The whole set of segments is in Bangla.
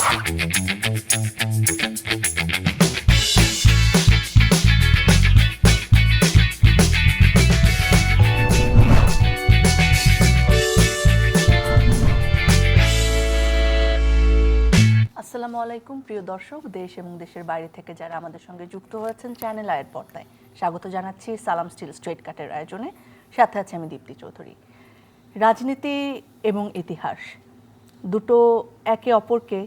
আসসালামু আলাইকুম প্রিয় দর্শক, দেশ এবং দেশের বাইরে থেকে যারা আমাদের সঙ্গে যুক্ত হয়েছেন চ্যানেল আয়ের পর্দায় স্বাগত জানাচ্ছি সালাম স্টিল স্ট্রেট কাটের আয়োজনে। সাথে আছে আমি দীপ্তি চৌধুরী। রাজনীতি এবং ইতিহাস দুটো একে অপরকে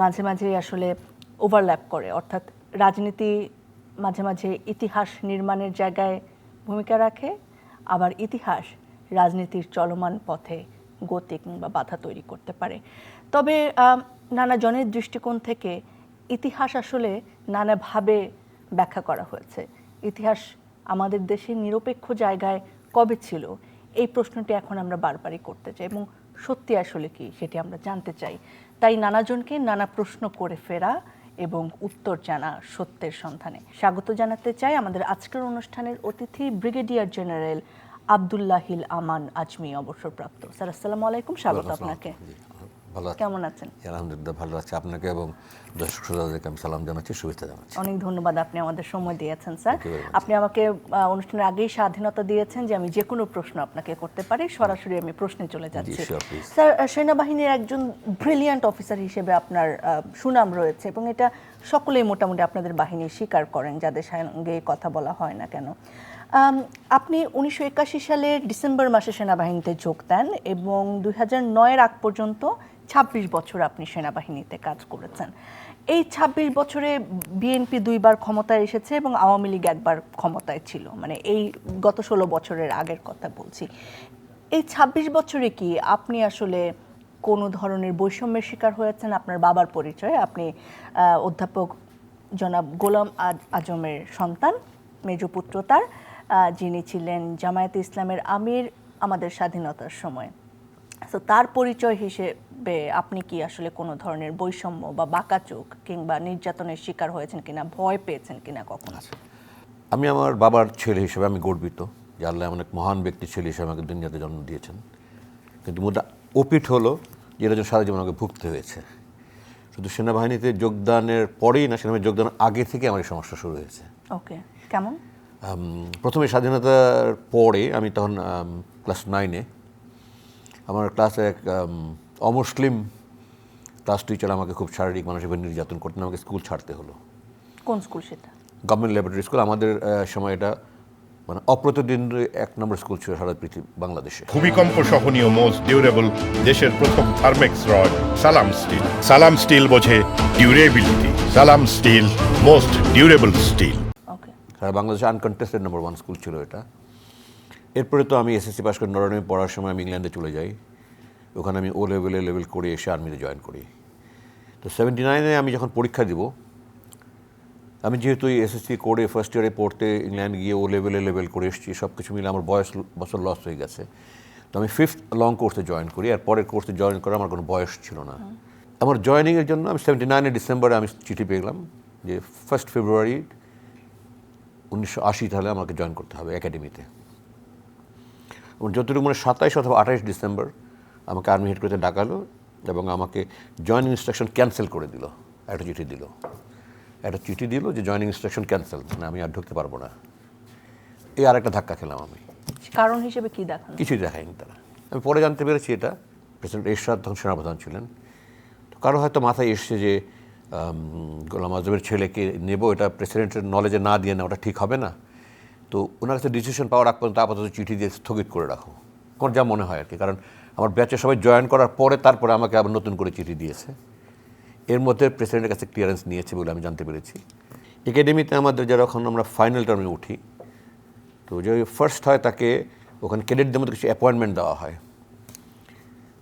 মাঝে মাঝে আসলে ওভারল্যাপ করে, অর্থাৎ রাজনীতি মাঝে মাঝে ইতিহাস নির্মাণের জায়গায় ভূমিকা রাখে, আবার ইতিহাস রাজনীতির চলমান পথে গতি কিংবা বাধা তৈরি করতে পারে। তবে নানা জনের দৃষ্টিকোণ থেকে ইতিহাস আসলে নানাভাবে ব্যাখ্যা করা হয়েছে। ইতিহাস আমাদের দেশে নিরপেক্ষ জায়গায় কবে ছিল, এই প্রশ্নটি এখন আমরা বারবারই করতে চাই এবং সত্যি আসলে কি সেটি আমরা জানতে চাই। তাই নানাজনকে নানা প্রশ্ন করে ফেরা এবং উত্তর জানা সত্যের সন্ধানে স্বাগত জানাতে চাই আমাদের আজকের অনুষ্ঠানের অতিথি ব্রিগেডিয়ার জেনারেল আব্দুল্লাহিল আমান আজমি, অবসরপ্রাপ্ত। স্যার আসসালামু আলাইকুম, স্বাগত আপনাকে। কেমন আছেন? আলহামদুলিল্লাহ ভালো আছি। আপনাকে এবং দর্শক শ্রোতাদেরকে আমি সালাম জানাচ্ছি, শুভেচ্ছা জানাচ্ছি। অনেক ধন্যবাদ, আপনি আমাদের সময় দিয়েছেন স্যার। আপনি আমাকে অনুষ্ঠানের আগেই স্বাধীনতা দিয়েছেন যে আমি যে কোনো প্রশ্ন আপনাকে করতে পারি। সরাসরি আমি প্রশ্নে চলে যাচ্ছি। স্যার, সেনাবাহিনীর একজন ব্রিলিয়ান্ট অফিসার হিসেবে আপনার সুনাম রয়েছে এবং এটা সকলেই মোটামুটি আপনাদের বাহিনী স্বীকার করেন, যাদের সঙ্গে কথা বলা হয় না কেন। আপনি 1981 সালের ডিসেম্বর মাসে সেনাবাহিনীতে যোগ দেন এবং 2009-এর আগ পর্যন্ত 26 বছর আপনি সেনাবাহিনীতে কাজ করেছেন। এই 26 বছরে বিএনপি দুইবার ক্ষমতায় এসেছে এবং আওয়ামী লীগ একবার ক্ষমতায় ছিল, মানে এই গত 16 বছরের আগের কথা বলছি। এই 26 বছরে কি আপনি আসলে কোনো ধরনের বৈষম্যের শিকার হয়েছেন? আপনার বাবার পরিচয়, আপনি অধ্যাপক জনাব গোলাম আজমের সন্তান, মেজপুত্র তার, যিনি ছিলেন জামায়াতে ইসলামের আমির আমাদের স্বাধীনতার সময়। তো তার পরিচয় হিসেবে আপনি কি আসলে কোনো ধরনের বৈষম্য বা বাঁকাচোখ কিংবা নির্যাতনের শিকার হয়েছেন কিনা, ভয় পেয়েছেন কিনা কখনো? আমি আমার বাবার ছেলে হিসেবে আমি গর্বিত যে আল্লাহ অনেক মহান ব্যক্তি ছেলে হিসেবে আমাকে দুনিয়াতে জন্ম দিয়েছেন। কিন্তু মুদ্রা অপিঠ হলো যে এর জন্য সারা জীবন আমাকে ভুগতে হয়েছে। শুধু সেনাবাহিনীতে যোগদানের পরেই না, সেনাবাহিনী যোগদানের আগে থেকে আমার এই সমস্যা শুরু হয়েছে। ওকে, কেমন? প্রথমে স্বাধীনতার পরে আমি তখন ক্লাস 9-এ, আমার ক্লাসে এক অমুসলিম ক্লাস টিচার আমাকে খুব শারীরিক মানসিকভাবে নির্যাতন করতেন। আমাকে স্কুল ছাড়তে হলো। কোন স্কুল সেটা? Government laboratory school. আমাদের সময় এটা মানে অপ্রতিদিন 1 নম্বর স্কুল ছিল সারা পৃথিবী বাংলাদেশে। ভূমিকম্প সহনীয় মোস্ট ডিউরেবল দেশের প্রথম থার্মেক্স রড সালাম স্টিল। সালাম স্টিল বোঝে ডিউরেবিলিটি। সালাম স্টিল মোস্ট ডিউরেবল স্টিল। সারা বাংলাদেশে আনকন্টেস্টেড নম্বর 1 স্কুল ছিল এটা। এরপরে তো আমি এসএসসি পাস করে নরওয়ে পড়ার সময় আমি ইংল্যান্ডে চলে যাই। ওখানে আমি ও লেভেল করে এসে আর্মিতে জয়েন করি। তো 79-এ আমি যখন পরীক্ষা দিব, আমি যেহেতু এসএসসি করে ফার্স্ট ইয়ারে পড়তে ইংল্যান্ড গিয়ে ও লেভেল করে এসেছি, সব কিছু মিলে আমার বছর লস হয়ে গেছে। তো আমি 5th লং কোর্সে জয়েন করি। আর পরের কোর্সে জয়েন করার আমার কোনো বয়স ছিল না। আমার জয়েনিংয়ের জন্য আমি 79-এর ডিসেম্বরে আমি চিঠি পেলাম যে 1 ফেব্রুয়ারি 1980 তাহলে আমাকে জয়েন করতে হবে একাডেমিতে। এবং যতটুকু মানে 27 অথবা 28 ডিসেম্বর আমাকে আর্মি হেডকোয়ার্টারে ডাকালো এবং আমাকে জয়েনিং ইনস্ট্রাকশন ক্যান্সেল করে দিল। একটা চিঠি দিল যে জয়েনিং ইনস্ট্রাকশন ক্যান্সেল, মানে আমি আর ঢুকতে পারবো না। এই আর একটা ধাক্কা খেলাম আমি। কারণ হিসেবে কি দেখান? কিছুই দেখায়নি তারা। আমি পরে জানতে পেরেছি এটা প্রেসিডেন্ট এরশাদ তখন সেনাপ্রধান ছিলেন। তো কারো হয়তো মাথায় এসছে যে গোলাম আজমের ছেলেকে নেব, এটা প্রেসিডেন্টের নলেজে না দিয়ে না, ওটা ঠিক হবে না। তো ওনার কাছে ডিসিশন পাওয়ার আগ পর্যন্ত আপাতত চিঠি দিয়ে স্থগিত করে রাখো, আমার যা মনে হয় আর কি। কারণ আমার ব্যাচে সবাই জয়েন করার পরে তারপরে আমাকে আবার নতুন করে চিঠি দিয়েছে। এর মধ্যে প্রেসিডেন্টের কাছে ক্লিয়ারেন্স নিয়েছে বলে আমি জানতে পেরেছি। একাডেমিতে আমাদের যখন আমরা ফাইনাল টার্মে উঠি, তো যে ফার্স্ট হয় তাকে ওখানে ক্যাডেটদের মধ্যে কিছু অ্যাপয়েন্টমেন্ট দেওয়া হয়।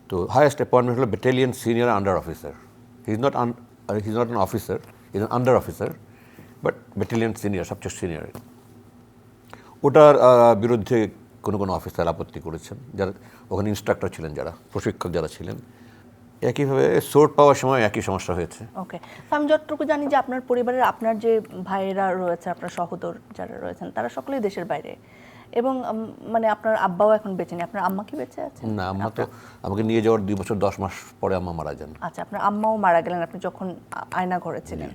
তো হায়েস্ট অ্যাপয়েন্টমেন্ট হলো battalion senior under officer. He is not an officer, he is an under officer, but battalion senior, সবচেয়ে সিনিয়র। ওটার বিরুদ্ধে কোনো অফিসার আপত্তি করেছেন, যারা ওখানে ইনস্ট্রাক্টর ছিলেন, যারা প্রশিক্ষক যারা ছিলেন। একইভাবে সোর্ট পাওয়ার সময় একই সমস্যা হয়েছে। ওকে, আমি যতটুকু জানি যে আপনার পরিবারের আপনার যে ভাইয়েরা রয়েছে, আপনার সহোদর যারা রয়েছেন, তারা সকলেই দেশের বাইরে এবং মানে আপনার আব্বাও এখন বেঁচে নেই, আপনার আম্মা কি বেঁচে আছেন? না, আম্মা তো আমাকে নিয়ে যাওয়ার 2 বছর 10 মাস পরে আম্মা মারা যান। আচ্ছা, আপনার আম্মাও মারা গেলেন আপনি যখন আয়না ঘরে ছিলেন,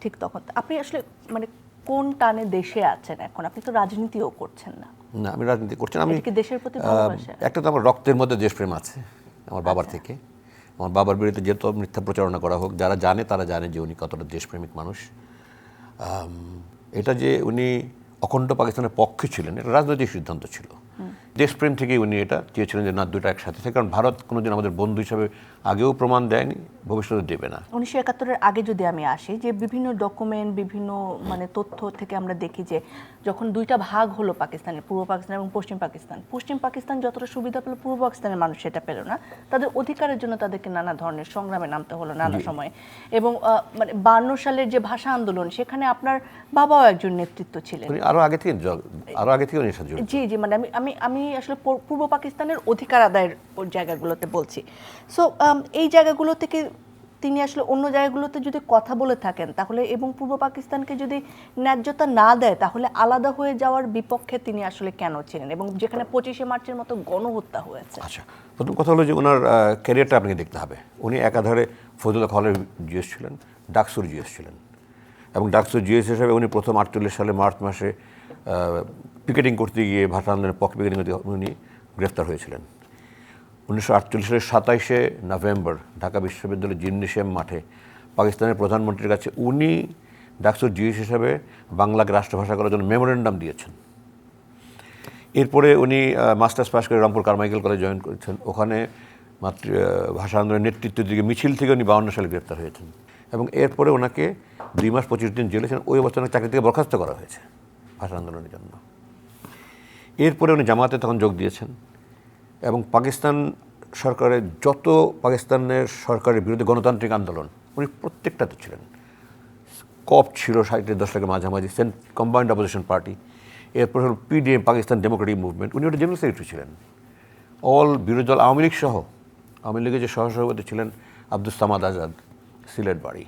ঠিক তখন। আপনি আসলে মানে কোন টানে দেশে আছেন এখন? আপনি তো রাজনীতিও করছেন না। না, আমি রাজনীতি করছি না। আমি এটা কি দেশের প্রতি ভালোবাসা? একটা তো আমার রক্তের মধ্যে দেশপ্রেম আছে আমার বাবার থেকে। আমার বাবার বিরুদ্ধে যেহেতু মিথ্যা প্রচারণা করা হোক, যারা জানে তারা জানে যে উনি কতটা দেশপ্রেমিক মানুষ। এটা যে উনি অখণ্ড পাকিস্তানের পক্ষে ছিলেন, এটা রাজনৈতিক সিদ্ধান্ত ছিল। দেশপ্রেম থেকেই উনি এটা চেয়েছিলেন যে না, দুটো একসাথে থাকে, কারণ ভারত কোনোদিন আমাদের বন্ধু হিসাবে আগেও প্রমাণ দেয়নি, ভবিষ্যতে দেবে না। 1971-এর আগে যদি আমি আসি, যে বিভিন্ন ডকুমেন্ট, বিভিন্ন মানে তথ্য থেকে আমরা দেখি যে যখন দুইটা ভাগ হলো পাকিস্তানের, পূর্ব পাকিস্তান এবং পশ্চিম পাকিস্তান যতটা সুবিধা পেল, পূর্ব পাকিস্তানের মানুষ সেটা পেল না। তাদের অধিকারের জন্য তাদেরকে নানা ধরনের সংগ্রামে নামতে হলো নানা সময়ে। এবং মানে 52 সালের যে ভাষা আন্দোলন, সেখানে আপনার বাবাও একজন নেতৃত্ব ছিলেন। উনি আরো আগে থেকে উনি সাহায্য। জি জি, মানে আমি আসলে পূর্ব পাকিস্তানের অধিকার আদায়ের জায়গাগুলোতে বলছি। সো এই জায়গাগুলো থেকে তিনি আসলে অন্য জায়গাগুলোতে যদি কথা বলে থাকেন তাহলে, এবং পূর্ব পাকিস্তানকে যদি ন্যায্যতা না দেয়, তাহলে আলাদা হয়ে যাওয়ার বিপক্ষে তিনি আসলে কেন ছিলেন, এবং যেখানে 25শে মার্চের মতো গণহত্যা হয়েছে? আচ্ছা, প্রথম কথা হলো যে ওনার ক্যারিয়ারটা আপনাকে দেখতে হবে। উনি একাধারে ফজলুল্লাহ হলের জিএস ছিলেন, ডাকসুর জিএস ছিলেন, এবং ডাকসুর জিএস হিসেবে উনি প্রথম 48 সালে মার্চ মাসে পিকেটিং করতে গিয়ে, ভাষা আন্দোলনের পক্ষে পিকেটিং করতে উনি গ্রেফতার হয়েছিলেন। 1948 সালের 27শে নভেম্বর ঢাকা বিশ্ববিদ্যালয়ের জিমনেশিয়াম মাঠে পাকিস্তানের প্রধানমন্ত্রীর কাছে উনি ডাকসুর জিএস হিসাবে বাংলাকে রাষ্ট্রভাষা করার জন্য মেমোরেন্ডাম দিয়েছেন। এরপরে উনি মাস্টার্স পাস করে রংপুর কারমাইকেল কলেজ জয়েন করেছেন। ওখানে ভাষা আন্দোলনের নেতৃত্বের দিকে মিছিল থেকে উনি 52 সালে গ্রেফতার হয়েছেন, এবং এরপরে ওনাকে 2 মাস 25 দিন জেলে ছিলেন। ওই অবস্থায় চাকরি থেকে বরখাস্ত করা হয়েছে ভাষা আন্দোলনের জন্য। এরপরে উনি জামায়াতে তখন যোগ দিয়েছেন, এবং পাকিস্তান সরকারের যত পাকিস্তানের সরকারের বিরুদ্ধে গণতান্ত্রিক আন্দোলন উনি প্রত্যেকটাতে ছিলেন। কপ ছিল 60-এর দশকের মাঝামাঝি, কম্বাইন্ড অপোজিশন পার্টি। এরপর হল পিডিএম, পাকিস্তান ডেমোক্রেটিক মুভমেন্ট, উনি ওটা জেনারেল সেক্রেটারি ছিলেন। অল বিরোধী দল আওয়ামী লীগ সহ, আওয়ামী লীগের যে সহসভাপতি ছিলেন আব্দুস সামাদ আজাদ, সিলেট বাড়ি,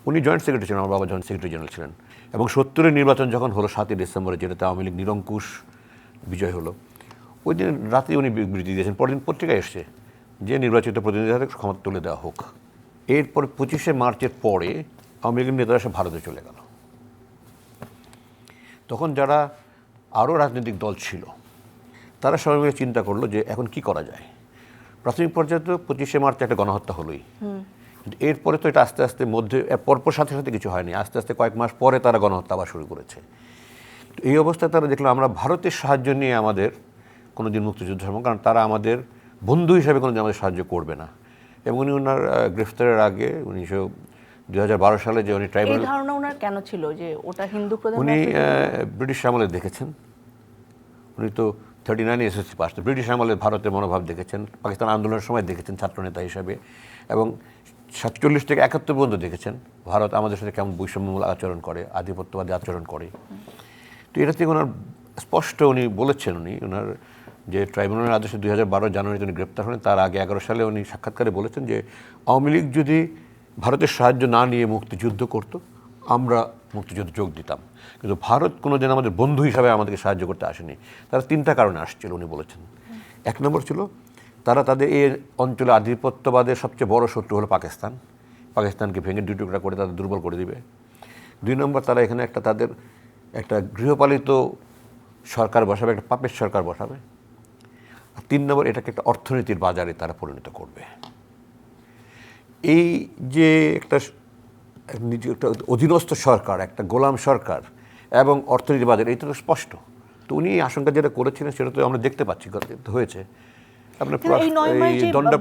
উনি জয়েন্ট সেক্রেটারি ছিলেন, আমার বাবা জয়েন্ট সেক্রেটারি জেনারেল ছিলেন। এবং 70-এর নির্বাচন যখন হলো 7ই ডিসেম্বরে, যেটাতে আওয়ামী লীগ নিরঙ্কুশ বিজয় হলো, ওই দিন রাতে উনি বিবৃতি দিয়েছেন, পরের দিন পত্রিকায় এসছে যে নির্বাচিত প্রতিনিধি হাতে ক্ষমতা তুলে দেওয়া হোক। এরপর 25শে মার্চের পরে আওয়ামী লীগের নেতারা সব ভারতে চলে গেল। তখন যারা আরও রাজনৈতিক দল ছিল তারা সবাই মিলে চিন্তা করলো যে এখন কি করা যায়। প্রাথমিক পর্যায়ে তো 25শে মার্চ একটা গণহত্যা হলোই, কিন্তু এরপরে তো এটা আস্তে আস্তে মধ্যে পরপর সাথে সাথে কিছু হয়নি, আস্তে আস্তে কয়েক মাস পরে তারা গণহত্যা আবার শুরু করেছে। তো এই অবস্থায় তারা দেখলো আমরা ভারতের সাহায্য নিয়ে আমাদের কোনোদিন মুক্তিযুদ্ধ সম্ভব, কারণ তারা আমাদের বন্ধু হিসাবে কোনোদিন আমাদের সাহায্য করবে না। এবং উনি ওনার গ্রেফতারের আগে 2012 সালে যে উনি ট্রাইব্যুনাল, এই ধারণা ওনার কেন ছিল যে ওটা হিন্দু প্রধান? উনি ব্রিটিশ আমলে দেখেছেন, উনি তো 39 এসএসসি পাস, ব্রিটিশ আমলে ভারতের মনোভাব দেখেছেন, পাকিস্তান আন্দোলনের সময় দেখেছেন ছাত্রনেতা হিসাবে, এবং 47 থেকে 71 পর্যন্ত দেখেছেন ভারত আমাদের সাথে কেমন বৈষম্যমূলক আচরণ করে, আধিপত্যবাদী আচরণ করে। তো এটা থেকে ওনার স্পষ্ট উনি বলেছেন, উনি ওনার যে ট্রাইব্যুনালের আদেশে 2012 জানুয়ারিতে উনি গ্রেপ্তার হলেন, তার আগে 11 সালে উনি সাক্ষাৎকারে বলেছেন যে আওয়ামী লীগ যদি ভারতের সাহায্য না নিয়ে মুক্তিযুদ্ধ করতো, আমরা মুক্তিযুদ্ধে যোগ দিতাম, কিন্তু ভারত কোনোদিন আমাদের বন্ধু হিসাবে আমাদেরকে সাহায্য করতে আসেনি। তারা 3টা কারণে আসছিল উনি বলেছেন। 1 নম্বর ছিল তারা তাদের এই অঞ্চলে আধিপত্যবাদের সবচেয়ে বড় শত্রু হলো পাকিস্তান, পাকিস্তানকে ভেঙে 2 টুকরা করে তাদের দুর্বল করে দিবে। 2 নম্বর তারা এখানে তাদের একটা গৃহপালিত সরকার বসাবে, একটা পাপের সরকার বসাবে। আর 3 নম্বর এটাকে একটা অর্থনীতির বাজারে তারা পরিণত করবে। এই যে একটা অধীনস্থ সরকার, একটা গোলাম সরকার এবং অর্থনীতি বাজার, এটা তো স্পষ্ট। তো উনি আশঙ্কা যেটা করেছিলেন সেটা তো আমরা দেখতে পাচ্ছি হয়েছে। আপনার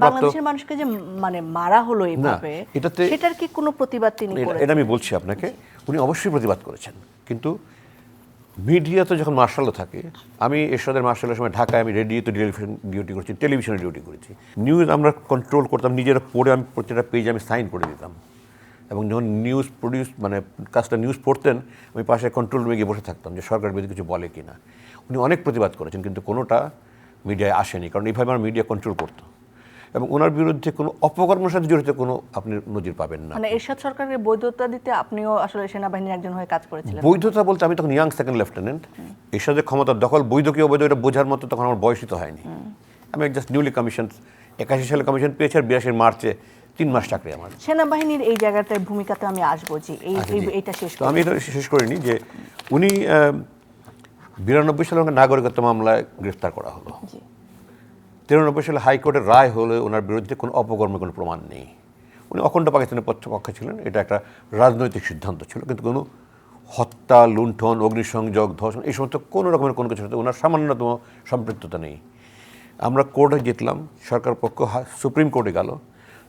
বাংলাদেশের মানুষকে যে মানে মারা হলো এইভাবে, সেটার কি কোনো প্রতিবাদ তিনি করেছেন? এটা আমি বলছি আপনাকে, উনি অবশ্যই প্রতিবাদ করেছেন, কিন্তু মিডিয়াতে যখন মার্শালও থাকে, আমি এরশাদের মার্শালের সময় ঢাকায় আমি রেডিওতে ডিউটি করেছি, টেলিভিশনে ডিউটি করেছি। নিউজ আমরা কন্ট্রোল করতাম, নিজেরা পড়ে আমি প্রতিটা পেজ আমি সাইন করে দিতাম, এবং যখন নিউজ কাজটা নিউজ পড়তেন আমি পাশে কন্ট্রোল রুমে গিয়ে বসে থাকতাম যে সরকার বিরুদ্ধে কিছু বলে কি না। উনি অনেক প্রতিবাদ করেছেন, কিন্তু কোনোটা মিডিয়ায় আসেনি, কারণ এইভাবে আমার মিডিয়া কন্ট্রোল করতো। এবং ওনার বিরুদ্ধে কোনো অপকর্মের সাথে জড়িত কোনো আপনি নজির পাবেন না। মানে এরশাদ সরকারের বৈধতা দিতে আপনিও আসলে সেনাবাহিনীর একজন হয়ে কাজ করেছিলেন। বৈধতা বলতে আমি তখন ইয়াং সেকেন্ড লেফটেন্যান্ট, এরশাদের ক্ষমতার দখল বৈধ কি অবৈধ এটা বোঝার মতো তখন আমার বয়সই তো হয়নি। আমি জাস্ট নিউলি কমিশন 81 সালে কমিশন পেয়েছি আর 82 মার্চে 3 মাস চাকরি আমার। সেনাবাহিনীর এই জায়গাটার ভূমিকাতে আমি আসবো, যে এইটা শেষ তো আমি এটা শেষ করিনি যে উনি 92 সালে ওনাকে নাগরিকত্ব মামলায় গ্রেফতার করা হলো। 93 সালে হাইকোর্টের রায় হলে ওনার বিরুদ্ধে কোনো অপকর্মের কোনো প্রমাণ নেই। উনি অখণ্ড পাকিস্তানের পক্ষে ছিলেন, এটা একটা রাজনৈতিক সিদ্ধান্ত ছিল, কিন্তু কোনো হত্যা, লুণ্ঠন, অগ্নিসংযোগ, ধর্ষণ এই সমস্ত কোনো রকমের কোনো কিছুর সাথে ওনার সামান্যতম সম্পৃক্ততা নেই। আমরা কোর্টে জিতলাম, সরকার পক্ষ সুপ্রিম কোর্টে গেল,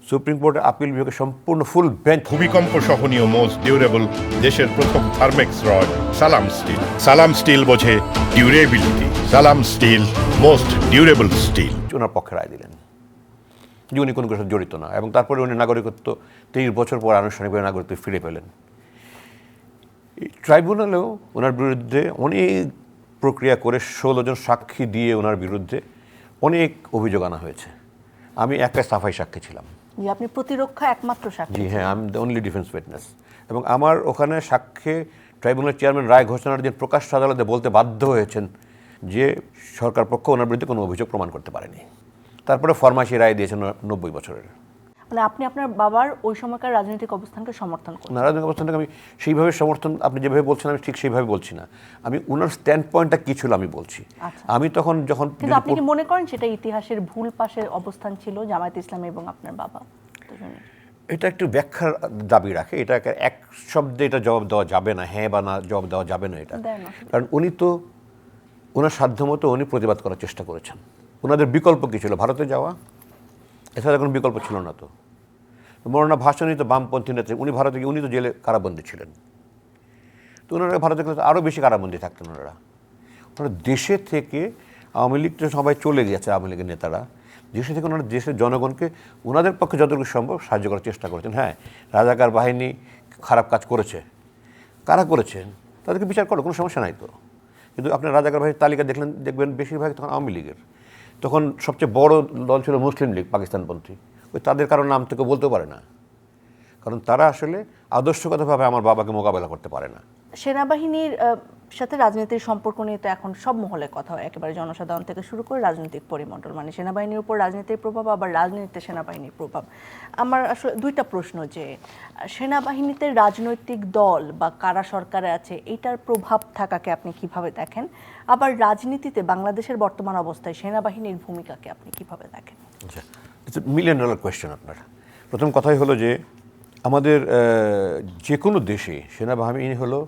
সুপ্রিম কোর্টের আপিল বিভাগে সম্পূর্ণ ফুল বেঞ্চ ভূমিকম্প সহনীয় মোস্ট ডিউরেবল দেশের প্রথম থার্মেক্স রড সালাম স্টিল। সালাম স্টিল বোঝে ডিউরেবিলিটি। সালাম স্টিল মোস্ট ডিউরেবল স্টিল। ওনার পক্ষে রায় দিলেন যে উনি কোনো কিছু জড়িত না, এবং তারপরে উনি নাগরিকত্ব 23 বছর পর আনুষ্ঠানিকভাবে নাগরিকত্ব ফিরে পেলেন। এই ট্রাইব্যুনালেও ওনার বিরুদ্ধে অনেক প্রক্রিয়া করে 16 জন সাক্ষী দিয়ে ওনার বিরুদ্ধে অনেক অভিযোগ আনা হয়েছে। আমি একটা সাফাই সাক্ষী ছিলাম। যে আপনি প্রতিরক্ষা একমাত্র সাক্ষী। জি হ্যাঁ, আমি দ্য অনলি ডিফেন্স উইটনেস। এবং আমার ওখানে সাক্ষ্যে ট্রাইব্যুনাল চেয়ারম্যান রায় ঘোষণার দিন প্রকাশ্য আদালতে বলতে বাধ্য হয়েছেন যে সরকার পক্ষ ওনার বিরুদ্ধে কোনো অভিযোগ প্রমাণ করতে পারেনি। তারপরে ফরমাশি রায় দিয়েছেন 90 বছরের। মানে আপনি আপনার বাবার ওই সময়কার রাজনৈতিক অবস্থানকে সমর্থন করেন? রাজনৈতিক অবস্থানটাকে আমি সেইভাবে সমর্থন, আপনি যেভাবে বলছেন আমি ঠিক সেইভাবে বলছি না। আমি ওনার স্ট্যান্ড পয়েন্টটা কী ছিল আমি বলছি। আমি তখন যখন, কিন্তু আপনি কি মনে করেন সেটা ইতিহাসের ভুল পাশের অবস্থান ছিল জামায়াত ইসলামী এবং আপনার বাবা? এটা একটু ব্যাখ্যার দাবি রাখে, এটা এক শব্দে এটা জবাব দেওয়া যাবে না, হ্যাঁ বা না জবাব দেওয়া যাবে না এটা। কারণ উনি তো ওনার সাধ্যমতো উনি প্রতিবাদ করার চেষ্টা করেছেন। ওনাদের বিকল্প কী ছিল? ভারতে যাওয়া, এছাড়া কোনো বিকল্প ছিল না। তো মৌলানা ভাসানী তো বামপন্থী নেতা, উনি ভারতে গিয়ে উনি তো জেলে কারাবন্দী ছিলেন। তো ওনারা ভারতে গেলে আরও বেশি কারাবন্দী থাকতেন। ওনারা দেশে থেকে, আওয়ামী লীগ তো সবাই চলে গেছে, আওয়ামী লীগের নেতারা দেশে থেকে ওনারা দেশের জনগণকে ওনাদের পক্ষে যতটুকু সম্ভব সাহায্য করার চেষ্টা করেছেন। হ্যাঁ, রাজাকার বাহিনী খারাপ কাজ করেছে, কারা করেছেন তাদেরকে বিচার করো, কোনো সমস্যা নাই তো। কিন্তু আপনার রাজাকার বাহিনীর তালিকা দেখবেন বেশিরভাগ তখন আওয়ামী লীগের। তখন সবচেয়ে বড় দল ছিল মুসলিম লীগ, পাকিস্তানপন্থী। ওই তাদের কারো নাম থেকে বলতেও পারে না, কারণ তারা আসলে আদর্শগতভাবে আমার বাবাকে মোকাবেলা করতে পারে না। সেনাবাহিনীর সাথে রাজনীতির সম্পর্ক নিয়ে তো এখন সব মহলে কথা হয়, একেবারে জনসাধারণ থেকে শুরু করে রাজনৈতিক পরিমণ্ডল। মানে সেনাবাহিনীর উপর রাজনীতির প্রভাব, আবার রাজনীতিতে সেনাবাহিনীর প্রভাব। আমার আসলে দুইটা প্রশ্ন, যে সেনাবাহিনীতে রাজনৈতিক দল বা কারা সরকারে আছে এইটার প্রভাব থাকাকে আপনি কিভাবে দেখেন, আবার রাজনীতিতে বাংলাদেশের বর্তমান অবস্থায় সেনাবাহিনীর ভূমিকাকে আপনি কিভাবে দেখেন? আচ্ছা, ইটস $1 মিলিয়ন কোয়েশ্চেন আপনার। প্রথম কথাই হলো যে আমাদের যে কোনো দেশে সেনাবাহিনী হলো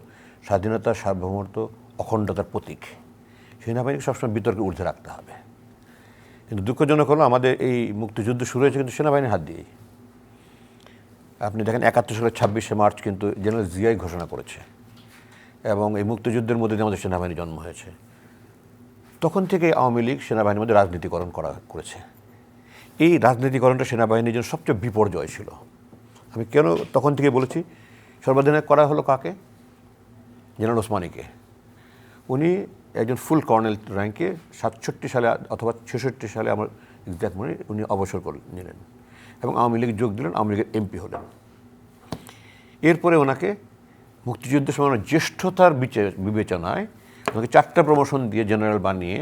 স্বাধীনতা, সার্বভৌমত্ব, অখণ্ডতার প্রতীক। সেনাবাহিনীকে সবসময় বিতর্কে ঊর্ধ্বে রাখতে হবে। কিন্তু দুঃখজনক হলো আমাদের এই মুক্তিযুদ্ধ শুরু হয়েছে কিন্তু সেনাবাহিনীর হাত দিয়েই। আপনি দেখেন 71 সালের 26শে মার্চ কিন্তু জেনারেল জিয়াই ঘোষণা করেছে, এবং এই মুক্তিযুদ্ধের মধ্যে দিয়ে আমাদের সেনাবাহিনী জন্ম হয়েছে। তখন থেকে আওয়ামী লীগ সেনাবাহিনীর মধ্যে রাজনীতিকরণ করেছে। এই রাজনীতিকরণটা সেনাবাহিনীর জন্য সবচেয়ে বিপর্যয় ছিল। আমি কেন তখন থেকে বলেছি, সর্বাধিনায়ক করা হলো কাকে? জেনারেল ওসমানীকে। উনি একজন ফুল কর্নেল র্যাঙ্কে 67 সালে অথবা 66 সালে আমার এক্সাক্ট মনে, উনি অবসর নিলেন এবং আওয়ামী লীগ যোগ দিলেন, আওয়ামী লীগের এমপি হলেন। এরপরে ওনাকে মুক্তিযুদ্ধের সময় জ্যেষ্ঠতার বিবেচনায় ওনাকে 4টা প্রমোশন দিয়ে জেনারেল বানিয়ে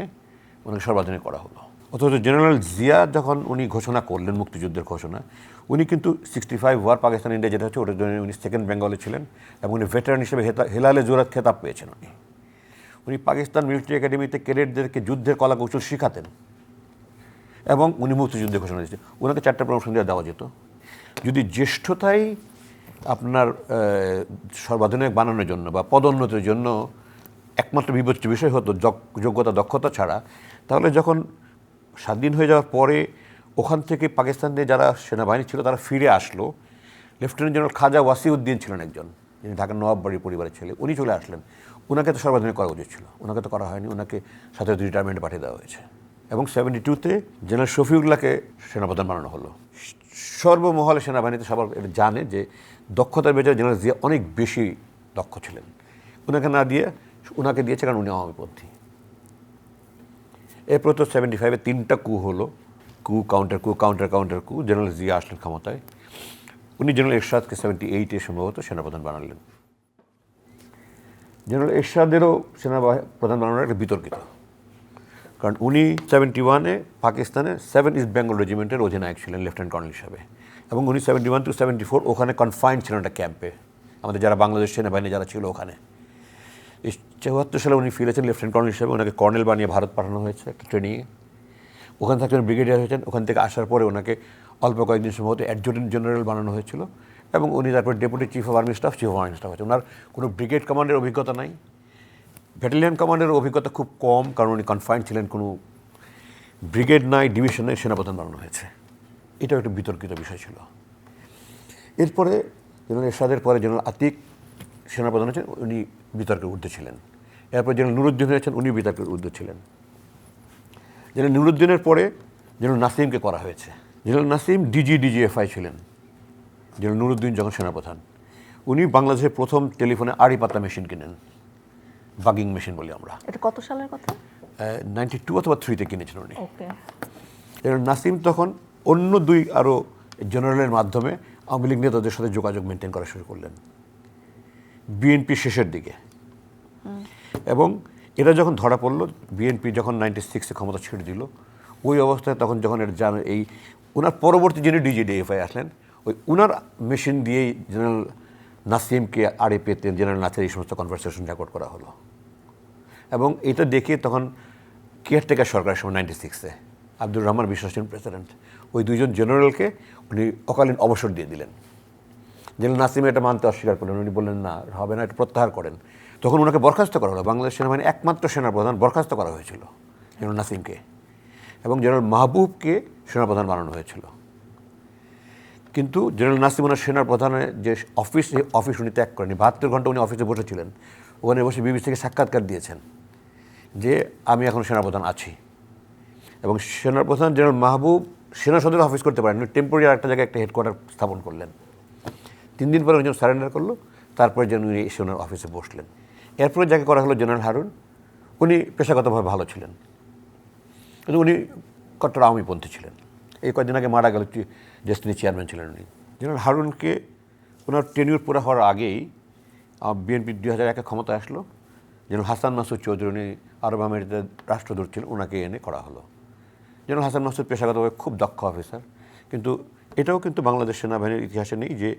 ওনাকে সর্বাধিনায়ক করা হলো। অথচ জেনারেল জিয়া যখন উনি ঘোষণা করলেন মুক্তিযুদ্ধের ঘোষণা, উনি কিন্তু 65 ওয়ার পাকিস্তান ইন্ডিয়া যেটা হচ্ছে ওটার জন্য উনি সেকেন্ড বেঙ্গলে ছিলেন, এবং উনি ভেটারান হিসেবে হেলালে জোরাত খেতাব পেয়েছেন। উনি পাকিস্তান মিলিটারি একাডেমিতে ক্যাডেটদেরকে যুদ্ধের কলা কৌশল শেখাতেন, এবং উনি মুক্তিযুদ্ধের ঘোষণা দিয়েছেন। ওনাকে 4টা প্রমোশন দেওয়া যেত। যদি জ্যেষ্ঠতাই আপনার সর্বাধিনায়ক বানানোর জন্য বা পদোন্নতির জন্য একমাত্র বিবেচ্য বিষয় হতো যোগ্যতা, দক্ষতা ছাড়া, তাহলে যখন স্বাধীন হয়ে যাওয়ার পরে ওখান থেকে পাকিস্তানে যারা সেনাবাহিনী ছিল তারা ফিরে আসলো, লেফটেন্যান্ট জেনারেল খাজা ওয়াসিউদ্দিন ছিলেন একজন, যিনি ঢাকার নবাববাড়ির পরিবারের ছেলে, উনি চলে আসলেন। ওনাকে তো সর্বাধিনায়ক করা উচিত ছিল, ওনাকে তো করা হয়নি, ওনাকে সাথে রিটায়ারমেন্টে পাঠিয়ে দেওয়া হয়েছে। এবং 72-তে জেনারেল শফিউল্লাহকে সেনাপ্রধান বানানো হলো। সর্বমহলে সেনাবাহিনীতে সবার এটা জানে যে দক্ষতার বেজায় জেনারেল জিয়া অনেক বেশি দক্ষ ছিলেন। ওনাকে না দিয়ে ওনাকে দিয়েছে কারণ উনি আওয়ামীপন্থী। এরপর তো 75-এ 3টা কু হলো, কু কাউন্টার কু জেনারেল জিয়া আসলেন ক্ষমতায়। উনি জেনারেল এরশাদকে 78-এ সম্ভবত সেনাপ্রধান বানালেন। জেনারেল এরশাদেরও সেনাপ্রধান বানানোর একটা বিতর্কিত, কারণ উনি 71-এ পাকিস্তানে 7 ইস্ট বেঙ্গল রেজিমেন্টের অধিনায়ক ছিলেন লেফটেন্যান্ট কর্নেল হিসাবে, এবং উনি 71 to 74 ওখানে কনফাইন্ড ছিলেন একটা ক্যাম্পে, আমাদের যারা বাংলাদেশ সেনাবাহিনী যারা ছিল ওখানে। 74 সালে উনি ফিরেছেন লেফটেন্যান্ট কর্নেল হিসাবে, ওনাকে কর্নেল বানিয়ে ভারত পাঠানো হয়েছে একটা ট্রেনিংয়ে। ওখান থেকে ব্রিগেডিয়ার হয়েছেন, ওখান থেকে আসার পরে ওনাকে অল্প কয়েকদিন সম্ভবত অ্যাডজুটেন্ট জেনারেল বানানো হয়েছিল, এবং উনি তারপর deputy chief of army staff, chief of army staff হয়েছে। ওনার কোনো ব্রিগেড কমান্ডের অভিজ্ঞতা নাই, ব্যাটালিয়ন কমান্ডের অভিজ্ঞতা খুব কম, কারণ উনি কনফাইন্ড ছিলেন, কোনো ব্রিগেড নাই, ডিভিশন নাই, সেনাপ্রধান বানানো হয়েছে। এটাও একটা বিতর্কিত বিষয় ছিল। এরপরে জেনারেল এরশাদের পরে জেনারেল আতিক সেনাপ্রধান হয়েছেন, উনি বিতর্কের ঊর্ধ্বে ছিলেন। এরপর জেনারেল নুরুদ্দিন হয়েছেন, উনি বিতর্কের ঊর্ধ্বে ছিলেন। জেনারেল নুরুদ্দিনের পরে জেনারেল নাসিমকে করা হয়েছে। জেনারেল নাসিম ডিজিএফআই ছিলেন জেনারেল নুরুদ্দিন যখন সেনাপ্রধান। উনি বাংলাদেশের প্রথম টেলিফোনে আড়ি পাতা মেশিন কিনেন, বাগিং মেশিন বলি আমরা। এটা কত সালের কথা? 92 অথবা 3-তে কিনেছেন উনি। ওকে। জেনারেল নাসিম তখন অন্য দুই আরও জেনারেলের মাধ্যমে আওয়ামী লীগ নেতাদের সাথে যোগাযোগ মেনটেন করা শুরু করলেন বিএনপি শেষের দিকে। এবং এটা যখন ধরা পড়লো, বিএনপি যখন 96-এ ক্ষমতা ছেড়ে দিল, ওই অবস্থায় তখন যখন এটা এই ওনার পরবর্তী যিনি ডিজিএফআই আসলেন, ওই ওনার মেশিন দিয়েই জেনারেল নাসিমকে আড়ে পেতে জেনারেল নাসির এই সমস্ত কনভারসেশন রেকর্ড করা হলো। এবং এটা দেখে তখন কেয়ারটেকার সরকারের সময় 96-এ আব্দুর রহমান বিশ্বাস ছিলেন প্রেসিডেন্ট, ওই দুইজন জেনারেলকে উনি অকালীন অবসর দিয়ে দিলেন। জেনারেল নাসিম এটা মানতে অস্বীকার করলেন, উনি বললেন না হবে না, এটা প্রত্যাহার করেন। তখন ওনাকে বরখাস্ত করা হলো, বাংলাদেশ সেনাবাহিনীর একমাত্র সেনাপ্রধান বরখাস্ত করা হয়েছিল জেনারেল নাসিমকে, এবং জেনারেল মাহবুবকে সেনাপ্রধান বানানো হয়েছিল। কিন্তু জেনারেল নাসিম ওনার সেনাপ্রধানের যে অফিস উনি ত্যাগ করেনি, 72 ঘন্টা উনি অফিসে বসেছিলেন, ওখানে বসে বিবিসি থেকে সাক্ষাৎকার দিয়েছেন যে আমি এখন সেনাপ্রধান আছি। এবং সেনাপ্রধান জেনারেল মাহবুব সেনা সদরে অফিস করতে পারেন, টেম্পোরারি একটা জায়গায় একটা হেডকোয়ার্টার স্থাপন করলেন। 3 দিন পরে উনি যখন সারেন্ডার করলো, তারপরে যেন উনি এসে ওনার অফিসে বসলেন। এরপরে যাকে করা হলো জেনারেল হারুন, উনি পেশাগতভাবে ভালো ছিলেন, কিন্তু উনি কট্টর আওয়ামীপন্থী ছিলেন। এই কয়েকদিন আগে মারা গেল, ডেস্টিনি চেয়ারম্যান ছিলেন উনি। জেনারেল হারুনকে ওনার টেনিউর পুরো হওয়ার আগেই বিএনপি 2001-এ ক্ষমতায় আসলো। জেনারেল হাসান মাসুদ চৌধুরী, উনি আরব আমিরাতে রাষ্ট্রদূত ছিলেন, ওনাকে এনে করা হলো। জেনারেল হাসান মাসুদ পেশাগতভাবে খুব দক্ষ অফিসার, কিন্তু এটাও কিন্তু বাংলাদেশ সেনাবাহিনীর ইতিহাসে নেই যে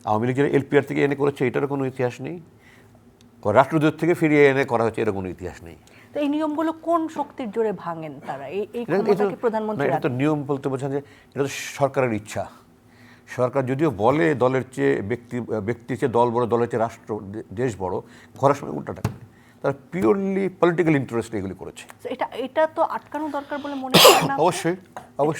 আওয়ামী লীগের এলপিআর থেকে এনে করেছে, এটারও কোনো ইতিহাস নেই। রাষ্ট্রদূত থেকে ফিরিয়ে এনে করা হচ্ছে, এর কোনো ইতিহাস নেই। তো এই নিয়মগুলো কোন শক্তির জোরে ভাঙেন তারা? এই ক্ষমতাকে প্রধানমন্ত্রী, এটা তো নিয়ম বলতে বোঝান যে এটা তো সরকারের ইচ্ছা। সরকার যদিও বলে দলের চেয়ে ব্যক্তির চেয়ে দল বড়, দলের চেয়ে রাষ্ট্র দেশ বড়, করার সময় উল্টাটা করে। তারা পিওরলি পলিটিক্যাল ইন্টারেস্ট এগুলি করেছে। এটা তো আটকানো দরকার বলে মনে হয় না? অবশ্যই।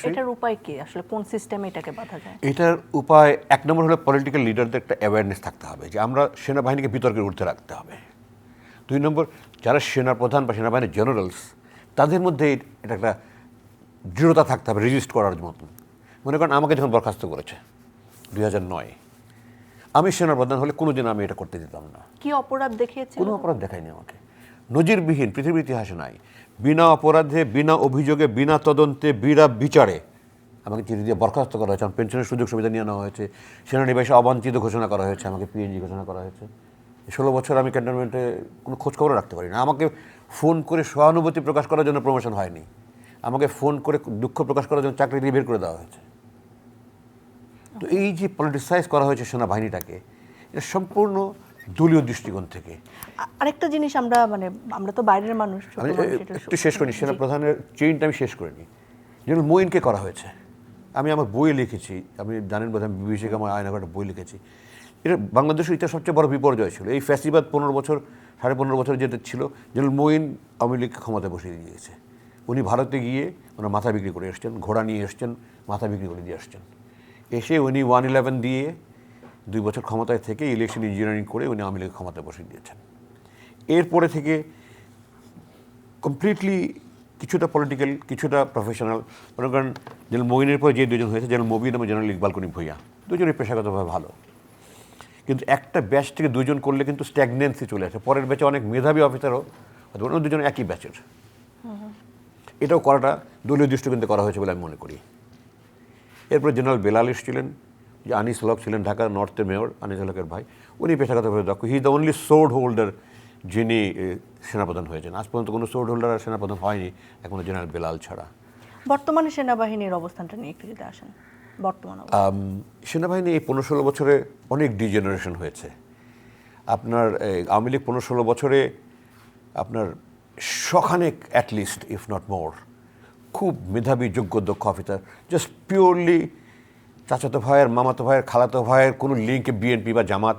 এটার উপায় কি আসলে, কোন সিস্টেমে এটাকে বাধা যায়? এটার উপায় 1 নম্বর হলো পলিটিক্যাল লিডারদের একটা অ্যাওয়ারনেস থাকতে হবে যে আমরা সেনাবাহিনীকে বিতর্কের ঊর্ধ্বে রাখতে হবে। 2 নম্বর, যারা সেনাপ্রধান বা সেনাবাহিনীর জেনারেলস, তাদের মধ্যে এটা একটা দৃঢ়তা থাকতে হবে রেজিস্ট করার মতন। মনে করেন আমাকে যখন বরখাস্ত করেছে 2009, আমি সেনাপ্রধান হলে কোনোদিন আমি এটা করতে দিতাম না। কি অপরাধ দেখিয়েছে? কোনো অপরাধ দেখায়নি আমাকে, নজিরবিহীন, পৃথিবীর ইতিহাসে নাই। বিনা অপরাধে, বিনা অভিযোগে, বিনা তদন্তে, বিনা বিচারে আমাকে চিঠি দিয়ে বরখাস্ত করা হয়েছে। আমার পেনশনের সুযোগ সুবিধা নিয়ে নেওয়া হয়েছে, সেনানিবাসে অবাঞ্ছিত ঘোষণা করা হয়েছে, আমাকে পিএনজি ঘোষণা করা হয়েছে। 16 বছর আমি ক্যান্টনমেন্টে কোনো খোঁজখবর রাখতে পারি না। আমাকে ফোন করে সহানুভূতি প্রকাশ করার জন্য প্রমোশন হয়নি, আমাকে ফোন করে দুঃখ প্রকাশ করার জন্য চাকরি দিয়ে বের করে দেওয়া হয়েছে। তো এই যে পলিটিসাইজ করা হয়েছে সেনাবাহিনীটাকে, এটা সম্পূর্ণ দলীয় দৃষ্টিকোণ থেকে। আরেকটা জিনিস, আমরা তো বাইরের মানুষ, আমি একটু শেষ করিনি, সেনাপ্রধানের চেইনটা আমি শেষ করিনি। জেনারেল মঈনকে করা হয়েছে, আমি আমার বইয়ে লিখেছি, আপনি জানেন বোধ হয়, বিবিসিকে আমার আয়না একটা বই লিখেছি। এটা বাংলাদেশের ইতিহাস সবচেয়ে বড় বিপর্যয় ছিল। এই ফ্যাসিবাদ 15 বছর, 15.5 বছর যেটা ছিল, জেনারেল মঈন আওয়ামী লীগকে ক্ষমতায় বসিয়ে দিয়েছে। উনি ভারতে গিয়ে ওনার মাথা বিক্রি করে এসছেন, ঘোড়া নিয়ে এসছেন, মাথা বিক্রি করে দিয়ে আসছেন। এসে উনি 111 দিয়ে 2 বছর ক্ষমতায় থেকে ইলেকশন ইঞ্জিনিয়ারিং করে উনি আওয়ামী লীগের ক্ষমতায় বসিয়ে দিয়েছেন। এরপরে থেকে কমপ্লিটলি কিছুটা পলিটিক্যাল, কিছুটা প্রফেশনাল। মনে করেন জেনারেল মঈনের পরে যে 2জন হয়েছে, জেনারেল মবিন এবং জেনারেল ইকবাল করিম ভূঁইয়া, 2জনই পেশাগতভাবে ভালো। কিন্তু একটা ব্যাচ থেকে 2জন করলে কিন্তু স্ট্যাগনেন্সি চলে আসে। পরের ব্যাচে অনেক মেধাবী অফিসারও, 2জন একই ব্যাচের। এটাও করাটা দলীয় দৃষ্টিকোণ থেকে করা হয়েছে বলে আমি মনে করি। এরপরে জেনারেল বেলাল ছিলেন, যে আনিস হক ছিলেন ঢাকা নর্থের মেয়র, আনিস হকের ভাই, উনি পেশাগতভাবে দক্ষ। He the only sword holder যিনি সেনাপ্রধান হয়েছেন। আজ পর্যন্ত কোনো সোর্ড হোল্ডার আর সেনাপ্রধান হয়নি এখনো জেনারেল বেলাল ছাড়া। বর্তমানে সেনাবাহিনীর অবস্থানটা নিয়ে একটু যদি আসেন। বর্তমানে সেনাবাহিনী এই 15-16 বছরে অনেক ডিজেনারেশন হয়েছে। আপনার আওয়ামী লীগ 15-16 বছরে আপনার শখানেক অ্যাটলিস্ট ইফ নট মোর খুব মেধাবী যোগ্য দক্ষ অফিসার জাস্ট পিওরলি চাচাতো ভাইয়ের, মামাতো ভাইয়ের, খালাতো ভাইয়ের কোনো লিঙ্কে বিএনপি বা জামাত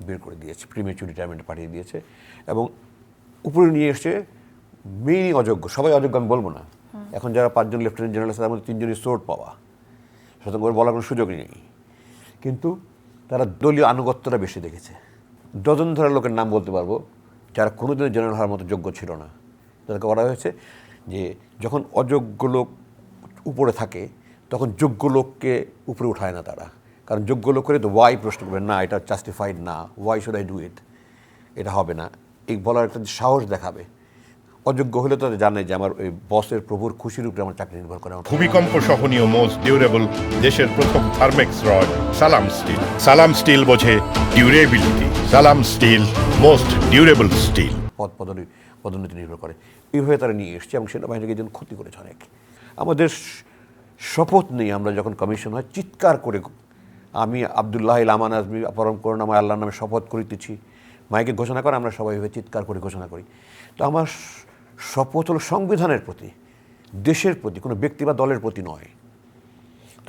বের করে দিয়েছে, প্রিমেচুর রিটায়ারমেন্টে পাঠিয়ে দিয়েছে এবং উপরে নিয়ে এসছে মেইনই অযোগ্য। সবাই অযোগ্য আমি বলবো না, এখন যারা 5 জন লেফটেন্যান্ট জেনারেল আছে তার মধ্যে 3 জনই সোর্ট পাওয়া, সুতরাং করে বলার কোনো সুযোগই নেই। কিন্তু তারা দলীয় আনুগত্যটা বেশি দেখেছে। ডজন ধরা লোকের নাম বলতে পারবো যারা কোনোদিনও জেনারেল হওয়ার মতো যোগ্য ছিল না। তাদেরকে করা হয়েছে যে যখন অযোগ্য লোক উপরে থাকে তখন যোগ্য লোককে উপরে উঠায় না তারা, কারণ যোগ্য লোক করে তো ওয়াই প্রশ্ন করবে, না এটা জাস্টিফাইড না, why should I do it, এটা হবে না, এই বলার একটা সাহস দেখাবে। অযোগ্য হলে তো জানে যে আমার ওই বসের প্রভুর খুশির উপরে আমার চাকরি নির্ভর করে। ভূমিকম্প সহনীয় মোস্ট ডিউরেবল দেশের প্রথম থার্মেক্স রড সালাম স্টিল। সালাম স্টিল বোঝে ডিউরেবিলিটি। সালাম স্টিল মোস্ট ডিউরেবল স্টিল। পদোন্নতি নির্ভর করে, এইভাবে তারা নিয়ে এসছে এবং সেনাবাহিনীকে যেন ক্ষতি করেছে অনেক। আমাদের শপথ নেই, আমরা যখন কমিশন হয় চিৎকার করে, আমি আবদুল্লাহ আমান আজমি পরম করুণাময় আল্লাহর নামে শপথ করিতেছি, মাইকে ঘোষণা করে আমরা সবাই এভাবে চিৎকার করে ঘোষণা করি। তো আমার শপথ হলো সংবিধানের প্রতি, দেশের প্রতি, কোনো ব্যক্তি বা দলের প্রতি নয়।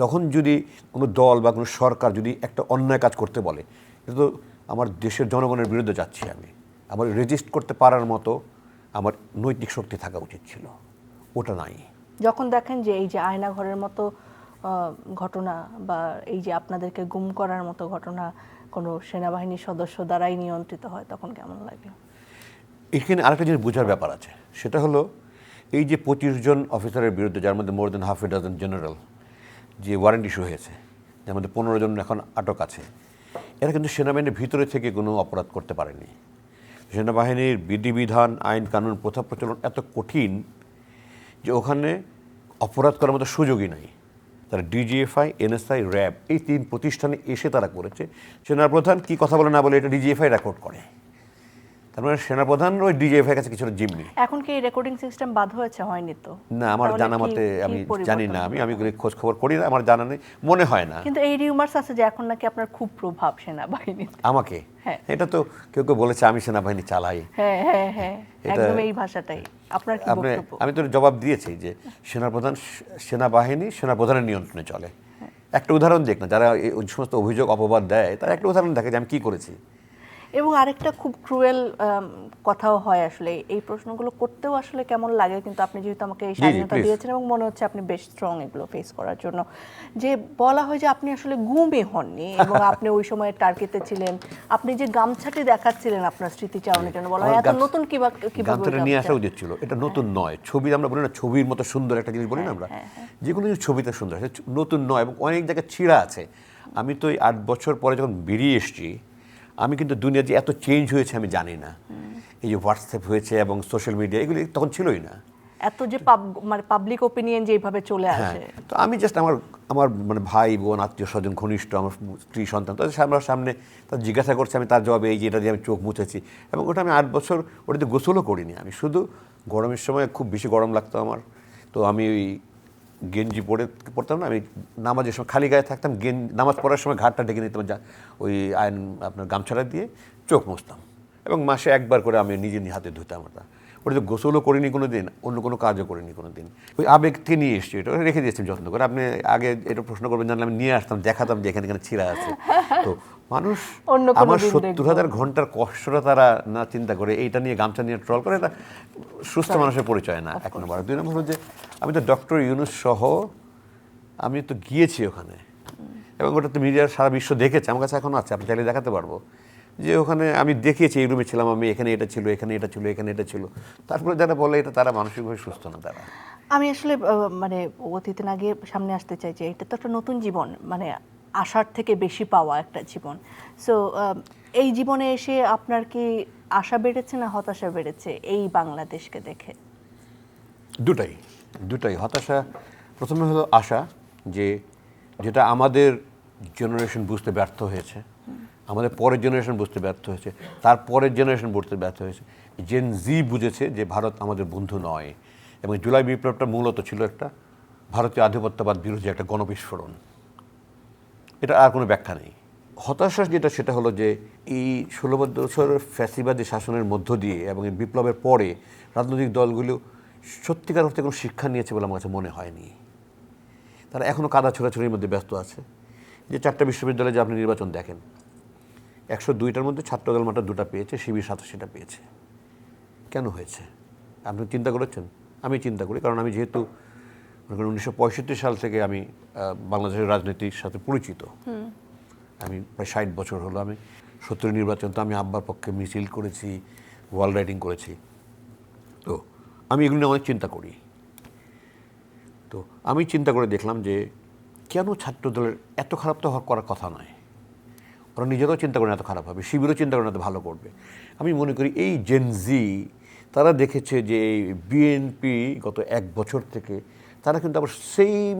তখন যদি কোনো দল বা কোনো সরকার যদি একটা অন্যায় কাজ করতে বলে, এটা তো আমার দেশের জনগণের বিরুদ্ধে যাচ্ছি আমি, আমার রেজিস্ট করতে পারার মতো আমার নৈতিক শক্তি থাকা উচিত ছিল, ওটা নাই। যখন দেখেন যে এই যে আয়নাঘরের মতো ঘটনা বা এই যে আপনাদেরকে গুম করার মতো ঘটনা কোনো সেনাবাহিনীর সদস্য দ্বারাই নিয়ন্ত্রিত হয়, তখন কেমন লাগে? এখানে আরেকটা জিনিস বোঝার ব্যাপার আছে, সেটা হলো এই যে 25 জন অফিসারের বিরুদ্ধে, যার মধ্যে মোর দেন হাফ এ ডজন জেনারেল, যে ওয়ারেন্ট ইস্যু হয়েছে, যার মধ্যে 15 জন এখন আটক আছে, এরা কিন্তু সেনাবাহিনীর ভিতরে থেকে কোনো অপরাধ করতে পারেনি। সেনাবাহিনীর বিধিবিধান, আইন কানুন, প্রথা প্রচলন এত কঠিন যে ওখানে অপরাধ করার মতো সুযোগই নাই। তারা ডিজিএফআই, এনএসআই, র্যাব এই 3 প্রতিষ্ঠানে এসে তারা করেছে। সেনাপ্রধান কি কথা বলে না বলে এটা ডিজিএফআই রেকর্ড করে, তার মানে সেনাপ্রধান ওই ডিজিএফআই কাছে কিছুটা জিম্মি। এখন কি এই রেকর্ডিং সিস্টেম বাদ হয়েছে? হয়নি তো না, আমার জানা মতে, আমি জানি না, আমি খোঁজ খবর করি না, আমার জানা নেই, মনে হয় না। কিন্তু এই রিউমার্স আছে যে এখন নাকি আপনার খুব প্রভাব সেনাবাহিনীতে। আমাকে হ্যাঁ, এটা তো কেউ কেউ বলেছে আমি সেনাবাহিনী চালাই। হ্যাঁ হ্যাঁ হ্যাঁ, একদম এই ভাষাটাই। আপনার কি বক্তব্য? আমি তো জবাব দিয়েছি যে সেনাবাহিনী সেনাপ্রধানের নিয়ন্ত্রণে চলে। একটা উদাহরণ দেখ না, যারা ওই সমস্ত অভিযোগ অপবাদ দেয় তারা একটা উদাহরণ দেখে যে আমি কি করেছি। এবং আরেকটা খুব ক্রুয়েল কথাও হয় আসলে, এই প্রশ্নগুলো করতেও আসলে কেমন লাগে, কিন্তু আপনি যেহেতু আমাকে এই স্বাধীনতা দিয়েছেন এবং মনে হচ্ছে আপনি বেশ স্ট্রং এগুলো ফেস করার জন্য, যে বলা হয় যে আপনি আসলে গুমে হননি এবং আপনি ওই সময় টার্গেতে ছিলেন, আপনি যে গামছাটি দেখাচ্ছিলেন আপনার স্মৃতিচারণের জন্য, বলা হয় এত নতুন কিভাবে গামছাটা নিয়ে আসা উচিত ছিল। এটা নতুন নয়, ছবি আমরা বলি না, ছবির মতো সুন্দর একটা জিনিস বলি না আমরা, যে কোনো জিনিস ছবিতে সুন্দর, নতুন নয় এবং অনেক জায়গায় ছিঁড়া আছে। আমি তো এই 8 বছর পরে যখন বেরিয়ে এসেছি, আমি কিন্তু দুনিয়া যে এত চেঞ্জ হয়েছে আমি জানি না। এই যে হোয়াটসঅ্যাপ হয়েছে এবং সোশ্যাল মিডিয়া, এগুলি তখন ছিলই না। এত যে মানে পাবলিক ওপিনিয়ন যে এইভাবে চলে আসে, তো আমি জাস্ট আমার মানে ভাই বোন, আত্মীয় স্বজন, ঘনিষ্ঠ, আমার স্ত্রী, সন্তান, তাদের সামনে তারা জিজ্ঞাসা করছে, আমি তার জবাবে এই যে এটা দিয়ে আমি চোখ মুছেছি। এবং ওটা আমি 8 বছর ওটাতে গোসলও করিনি। আমি শুধু গরমের সময় খুব বেশি গরম লাগতো আমার, তো আমি ওই গেঞ্জি পড়তাম না, আমি নামাজের সময় খালি গায়ে থাকতাম, নামাজ পড়ার সময় ঘাটটা ডেকে নিতাম, ওই আপনার গামছাটা দিয়ে চোখ মুছতাম এবং মাসে একবার করে আমি নিজে হাতে ধুতাম। ওটা তো গোসলও করিনি কোনো দিন, অন্য কোনো কাজও করিনি কোনো দিন। ওই আবেগকে নিয়ে এসছি, এটা রেখে দিয়েছি যত্ন করে। আপনি আগে এটা প্রশ্ন করবেন জানলে আমি নিয়ে আসতাম, দেখাতাম যে এখানে এখানে ছিঁড়া আছে। তো মানুষ আমার 70,000 ঘন্টার কষ্টটা তারা না চিন্তা করে এইটা নিয়ে গামছা নিয়ে ট্রল করে, এটা সুস্থ মানুষের পরিচয় না। এক নম্বর। 2 নম্বর হলো যে আমি তো ডক্টর ইউনূস সহ আমি তো গিয়েছি ওখানে এবং ওটা তো মিডিয়ার সারা বিশ্ব দেখেছে, আমার কাছে এখনও আছে, আপনি চাইলে দেখাতে পারবো যে ওখানে আমি দেখিয়েছি, এই রুমে ছিলাম আমি, এখানে এটা ছিল, এখানে এটা ছিল, এখানে এটা ছিল। তারপরে যারা বলে এটা তারা মানসিকভাবে সুস্থ না। তারা আমি আসলে মানে অতীতে না গিয়ে সামনে আসতে চাই যে এটা তো একটা নতুন জীবন, মানে আশার থেকে বেশি পাওয়া একটা জীবন। সো এই জীবনে এসে আপনার কি আশা বেড়েছে না হতাশা বেড়েছে এই বাংলাদেশকে দেখে? দুটাই। দুটাই হতাশা। প্রথমে হলো আশা, যে যেটা আমাদের জেনারেশন বুঝতে ব্যর্থ হয়েছে, আমাদের পরের জেনারেশন বুঝতে ব্যর্থ হয়েছে, তার পরের জেনারেশন বুঝতে ব্যর্থ হয়েছে, জেন জি বুঝেছে যে ভারত আমাদের বন্ধু নয়। এবং জুলাই বিপ্লবটা মূলত ছিল একটা ভারতীয় আধিপত্যবাদ বিরোধী একটা গণবিস্ফোরণ। এটা আর কোনো ব্যাখ্যা নেই। হতাশা যেটা, সেটা হলো যে এই 16 বছরের ফ্যাসিবাদী শাসনের মধ্য দিয়ে এবং এই বিপ্লবের পরে রাজনৈতিক দলগুলো সত্যিকার অর্থে কোনো শিক্ষা নিয়েছে বলে আমার কাছে মনে হয়নি। তারা এখনও কাদা ছোড়াছুড়ির মধ্যে ব্যস্ত আছে। যে 4টা বিশ্ববিদ্যালয়ে যে আপনি নির্বাচন দেখেন, 102টার মধ্যে ছাত্রদল মাত্র 2টা পেয়েছে, শিবির 87টা পেয়েছে। কেন হয়েছে আপনি চিন্তা করেছেন? আমি চিন্তা করি, কারণ আমি যেহেতু 1965 সাল থেকে আমি বাংলাদেশের রাজনীতির সাথে পরিচিত। আমি প্রায় 60 বছর হলো। আমি 70 নির্বাচন তো আমি আব্বার পক্ষে মিছিল করেছি, ওয়াল রাইডিং করেছি। তো আমি এগুলো নিয়ে অনেক চিন্তা করি। তো আমি চিন্তা করে দেখলাম যে কেন ছাত্রদলের এত খারাপ তো করার কথা নয়। ওরা নিজেরাও চিন্তা করেন এত খারাপ হবে, শিবিরও চিন্তা করেন এত ভালো করবে। আমি মনে করি এই জেন জি তারা দেখেছে যে এই বিএনপি গত 1 বছর থেকে তারা কিন্তু আবার সেম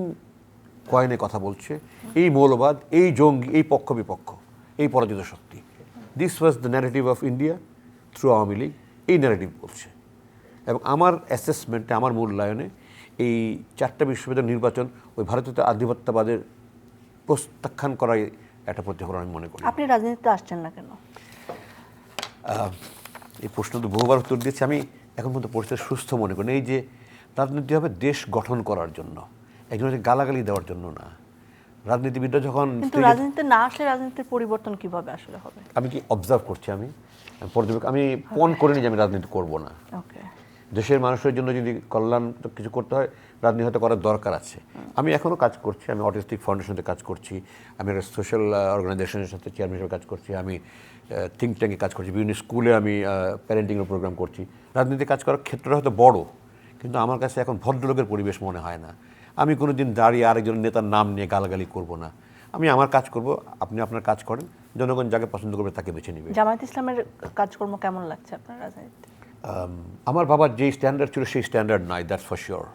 কয়েনে কথা বলছে। এই মৌলবাদ, এই জঙ্গি, এই পক্ষ বিপক্ষ, এই পরাজিত শক্তি। This was the narrative of India through Awami League, এই ন্যারেটিভ বলছে। এবং আমার অ্যাসেসমেন্টে, আমার মূল্যায়নে এই 4টা বিশ্ববিদ্যালয় নির্বাচন ওই ভারতীয় আধিপত্যবাদের প্রত্যাখ্যান করাই একটা প্রতিফলন আমি মনে করি। আপনি রাজনীতিতে আসছেন না কেন? এই প্রশ্ন তো বহুবার উত্তর দিয়েছি। আমি এখন পর্যন্ত পরিস্থিতি সুস্থ মনে করি। এই যে রাজনীতি হবে দেশ গঠন করার জন্য, একজনকে গালাগালি দেওয়ার জন্য না। রাজনীতিবিদরা যখন কিন্তু রাজনীতিতে না আসলে রাজনীতির পরিবর্তন কিভাবে আসলে হবে? আমি কি অবজার্ভ করছি, আমি পর্যবেক্ষণ, আমি পণ করিনি যে আমি রাজনীতি করব না। ওকে, দেশের মানুষের জন্য যদি কল্যাণ কিছু করতে হয়, রাজনীতি হয়তো করার দরকার আছে। আমি এখনও কাজ করছি, আমি অটিস্টিক ফাউন্ডেশনতে কাজ করছি, আমি একটা সোশ্যাল অর্গানাইজেশনের সাথে চেয়ারম্যান হিসেবে কাজ করছি, আমি থিঙ্ক ট্যাঙ্কে কাজ করছি, বিভিন্ন স্কুলে আমি প্যারেন্টিংয়ের প্রোগ্রাম করছি। রাজনীতি কাজ করার ক্ষেত্রটা হয়তো বড়, কিন্তু আমার কাছে এখন ভদ্রলোকের পরিবেশ মনে হয় না। আমি কোনো দিন দাঁড়িয়ে আরেকজন নেতার নাম নিয়ে গালাগালি করব না। আমি আমার কাজ করব, আপনি আপনার কাজ করেন, জনগণ যাকে পছন্দ করবে তাকে বেছে নেবে। জামায়াত ইসলামের কাজকর্ম কেমন লাগছে আপনার রাজনীতিতে? আমার বাবার যেই স্ট্যান্ডার্ড ছিল সেই স্ট্যান্ডার্ড নাই, দ্যাটস ফর শিওর।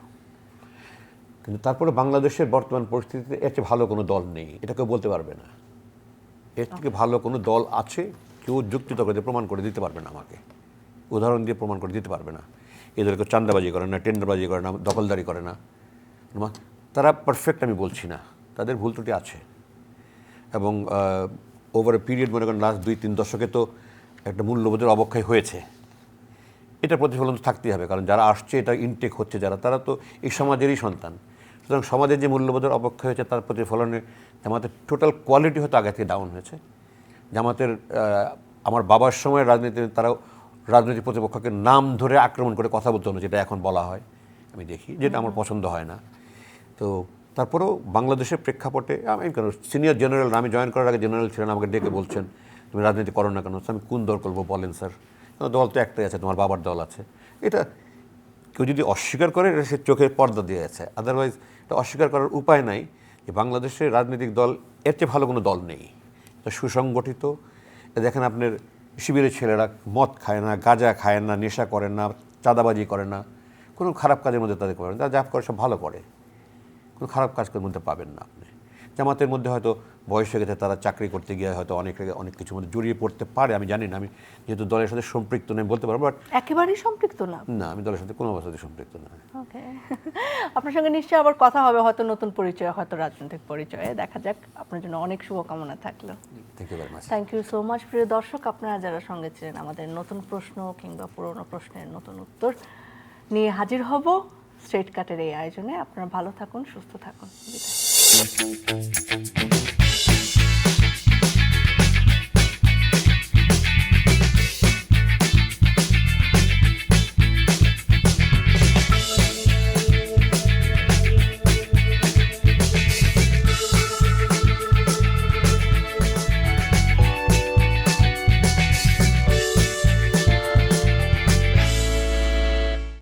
কিন্তু তারপরে বাংলাদেশের বর্তমান পরিস্থিতিতে এর চেয়ে ভালো কোনো দল নেই, এটা কেউ বলতে পারবে না। এর থেকে ভালো কোনো দল আছে কেউ যুক্তিতর্ক দিয়ে প্রমাণ করে দিতে পারবে না, আমাকে উদাহরণ দিয়ে প্রমাণ করে দিতে পারবে না। এদের কেউ চান্দাবাজি করে না, টেন্ডারবাজি করে না, দখলদারি করে না। তারা পারফেক্ট আমি বলছি না, তাদের ভুল ত্রুটি আছে। এবং ওভার এ পিরিয়ড, মনে করেন লাস্ট 2-3 দশকে তো একটা মূল্যবোধের অবক্ষয় হয়েছে। এটা প্রতিফলন তো থাকতেই হবে, কারণ যারা আসছে, এটা ইনটেক হচ্ছে যারা, তারা তো এই সমাজেরই সন্তান। সুতরাং সমাজের যে মূল্যবোধের অবক্ষয় হয়েছে তার প্রতিফলনে জামাতের টোটাল কোয়ালিটি হয়তো আগে থেকে ডাউন হয়েছে। জামাতের আমার বাবার সময় রাজনীতি, তারাও রাজনৈতিক প্রতিপক্ষকে নাম ধরে আক্রমণ করে কথা বলতে হলো, যেটা এখন বলা হয়, আমি দেখি, যেটা আমার পছন্দ হয় না। তো তারপরেও বাংলাদেশের প্রেক্ষাপটে আমি কেন সিনিয়র জেনারেল, আমি জয়েন করার আগে জেনারেল ছিলেন, আমাকে ডেকে বলছেন তুমি রাজনীতি করো না কেন? আমি কোন দল করবো বলেন স্যার? দল তো একটাই আছে, তোমার বাবার দল আছে। এটা কেউ যদি অস্বীকার করে, এটা সে চোখে পর্দা দিয়ে আছে। আদারওয়াইজ এটা অস্বীকার করার উপায় নাই যে বাংলাদেশের রাজনৈতিক দল এর চেয়ে ভালো কোনো দল নেই। এটা সুসংগঠিত। দেখেন আপনার শিবিরের ছেলেরা মদ খায় না, গাঁজা খায় না, নেশা করে না, চাঁদাবাজি করে না, কোনো খারাপ কাজের মধ্যে তাদের করে না। তারা যা করে সব ভালো করে, কোনো খারাপ কাজের মধ্যে পাবেন না আপনি। জামাতের মধ্যে হয়তো বয়স হয়ে গেছে, তারা চাকরি করতে গিয়ে হয়তো অনেক কিছুর মধ্যে জড়িয়ে পড়তে পারে, আমি জানি না। আমি যেহেতু দলের সাথে সম্পৃক্ত নেই বলতে পারবো, বাট একেবারেই সম্পৃক্ত না। না, আমি দলের সাথে কোনো অবস্থাতে সম্পৃক্ত না। ওকে, আপনার সঙ্গে নিশ্চয়ই আবার কথা হবে, হয়তো নতুন পরিচয়, হয়তো রাজনৈতিক পরিচয়ে। দেখা যাক, আপনার জন্য অনেক শুভকামনা থাকলো। Thank you very much. Thank you so much. প্রিয় দর্শক, আপনারা যারা সঙ্গে ছিলেন, আমাদের নতুন প্রশ্ন কিংবা পুরনো প্রশ্নের নতুন উত্তর নিয়ে হাজির হব স্ট্রেট কাটের এই আয়োজনে। আপনারা ভালো থাকুন, সুস্থ থাকুন। বিদায়।